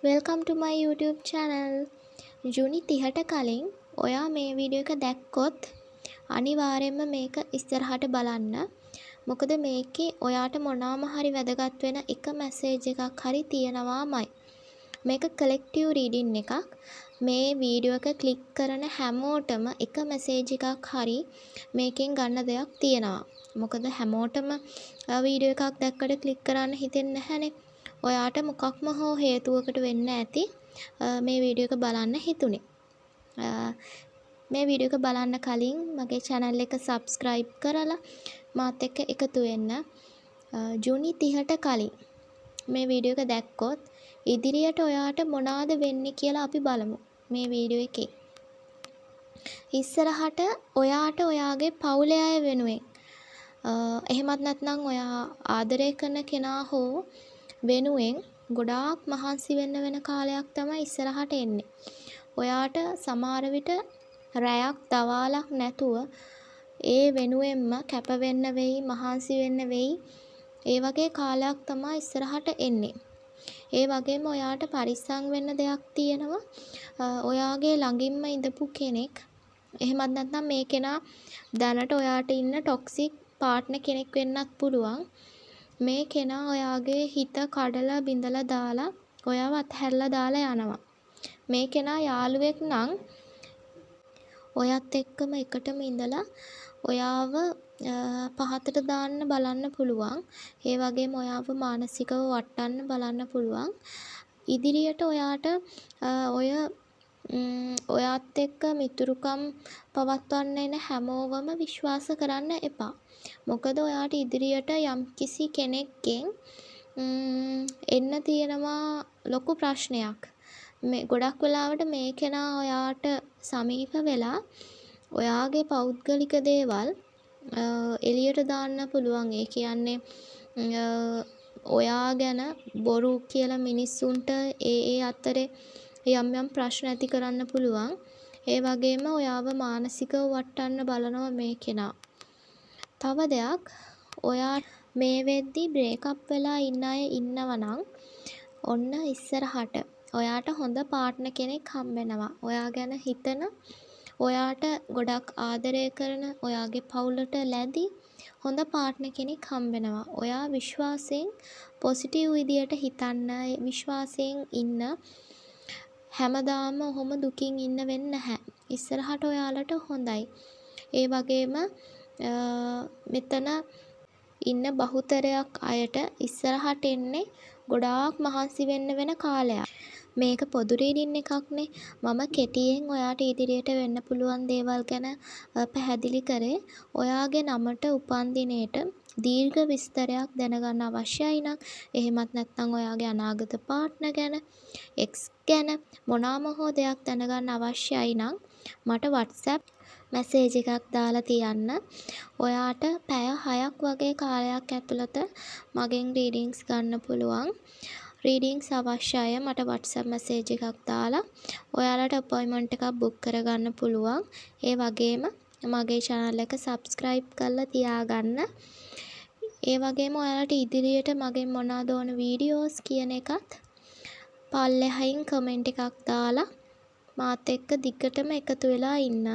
Welcome to my YouTube channel. ජුනි 30ට කලින් ඔයා මේ වීඩියෝ එක දැක්කොත් අනිවාර්යයෙන්ම මේක ඉස්සරහට බලන්න. මොකද මේකේ ඔයාට මොනවාම හරි වැදගත් වෙන එක මැසේජ් එකක් හරි තියෙනවාමයි. මේක කලෙක්ටිව් රීඩින් එකක්. මේ වීඩියෝ එක ක්ලික් කරන හැමෝටම එක මැසේජ් එකක් හරි මේකෙන් ගන්න දෙයක් තියෙනවා. මොකද හැමෝටම වීඩියෝ එකක් දැක්කට ක්ලික් කරන්න හිතෙන්නේ නැහැනේ. ඔයාට මොකක්ම හෝ හේතුවකට වෙන්න ඇති මේ වීඩියෝ එක බලන්න හිතුනේ. මේ වීඩියෝ එක බලන්න කලින් මගේ channel එක subscribe කරලා මාත් එක්ක එකතු වෙන්න. ජූනි 30ට කලින් මේ වීඩියෝ එක දැක්කොත් ඉදිරියට ඔයාට මොනවාද වෙන්නේ කියලා අපි බලමු මේ වීඩියෝ එකේ. ඉස්සරහට ඔයාට ඔයාගේ පවුලේ අය වෙනුවෙන් එහෙමත් නැත්නම් ඔයා ආදරය කරන කෙනා හෝ වෙනුවෙන් ගොඩාක් මහන්සි වෙන්න වෙන කාලයක් තමයි ඉස්සරහට එන්නේ. ඔයාට සමහර විට රැයක් දවාලක් නැතුව ඒ වෙනුවෙන්ම කැප වෙන්න වෙයි, මහන්සි වෙන්න වෙයි. ඒ වගේ කාලයක් තමයි ඉස්සරහට එන්නේ. ඒ වගේම ඔයාට පරිස්සම් වෙන්න දෙයක් තියෙනවා. ඔයාගේ ළඟින්ම ඉඳපු කෙනෙක් එහෙමත් නැත්නම් මේ කෙනා දැනට ඔයාට ඉන්න ටොක්සික් පාර්ට්නර් කෙනෙක් වෙන්නත් පුළුවන්. මේ කෙනා ඔයාගේ හිත කඩලා බිඳලා දාලා ඔයාව අත්හැරලා දාලා යනවා. මේ කෙනා යාළුවෙක් නම් ඔයත් එක්කම එකටම ඉඳලා ඔයාව පහතට දාන්න බලන්න පුළුවන්. ඒ වගේම ඔයාව මානසිකව වටන්න බලන්න පුළුවන්. ඉදිරියට ඔයාට ඔයත් එක්ක මිතුරුකම් පවත්වන්න එන හැමෝවම විශ්වාස කරන්න එපා. මොකද ඔයාට ඉදිරියට යම්කිසි කෙනෙක්ගෙන් එන්න තියෙනවා ලොකු ප්‍රශ්නයක්. මේ ගොඩක් වෙලාවට මේ කෙනා ඔයාට සමීප වෙලා ඔයාගේ පෞද්ගලික දේවල් එළියට දාන්න පුළුවන්. ඒ කියන්නේ ඔයා ගැන බොරු කියලා මිනිස්සුන්ට ඒ අතරේ යම් යම් ප්‍රශ්න ඇති කරන්න පුළුවන්. ඒ වගේම ඔයාව මානසිකව වටන්න බලනවා මේ කෙනා. තව දෙයක්, ඔයා මේ වෙද්දි බ්‍රේක් අප් වෙලා ඉන්න අය ඉන්නවනම් ඔන්න ඉස්සරහට ඔයාට හොඳ පාර්ට්නර් කෙනෙක් හම්බෙනවා. ඔයා ගැන හිතන, ඔයාට ගොඩක් ආදරය කරන, ඔයාගේ පවුලට ලැබි හොඳ පාර්ට්නර් කෙනෙක් හම්බෙනවා. ඔයා විශ්වාසයෙන් පොසිටිව් විදියට හිතන්න, විශ්වාසයෙන් ඉන්න. හැමදාම ඔහොම දුකින් ඉන්න වෙන්නේ නැහැ. ඉස්සරහට ඔයාලට හොඳයි. ඒ වගේම මෙතන ඉන්න බහුතරයක් අයට ඉස්සරහට එන්නේ ගොඩාක් මහන්සි වෙන්න වෙන කාලයක්. මේක පොදු රීඩින් එකක්නේ. මම කෙටියෙන් ඔයාට ඉදිරියට වෙන්න පුළුවන් දේවල් ගැන පැහැදිලි කරේ. ඔයාගේ නමට උපන්දිනේට දීර්ඝ විස්තරයක් දැනගන්න අවශ්‍යයි නම්, එහෙමත් නැත්නම් ඔයාගේ අනාගත පාර්ට්නර් ගැන, එක්ස් ගැන මොනවාම හෝ දෙයක් දැනගන්න අවශ්‍යයි නම් මට WhatsApp මැසේජ් එකක් දාලා තියන්න. ඔයාට පැය 6ක් වගේ කාලයක් ඇතුළත මගෙන් රීඩින්ග්ස් ගන්න පුළුවන්. රීඩින්ග්ස් අවශ්‍යය මට WhatsApp මැසේජ් එකක් දාලා ඔයාලට අපොයින්ට්මන්ට් එකක් බුක් කරගන්න පුළුවන්. ඒ වගේම මගේ channel එක subscribe කරලා තියාගන්න. ඒ වගේම ඔයාලට ඉදිරියට මගෙන් මොනවද ඕන වීඩියෝස් කියන එකත් පල්ලෙහායින් කමෙන්ට් එකක් දාලා මාත් එක්ක දිගටම එකතු වෙලා ඉන්න.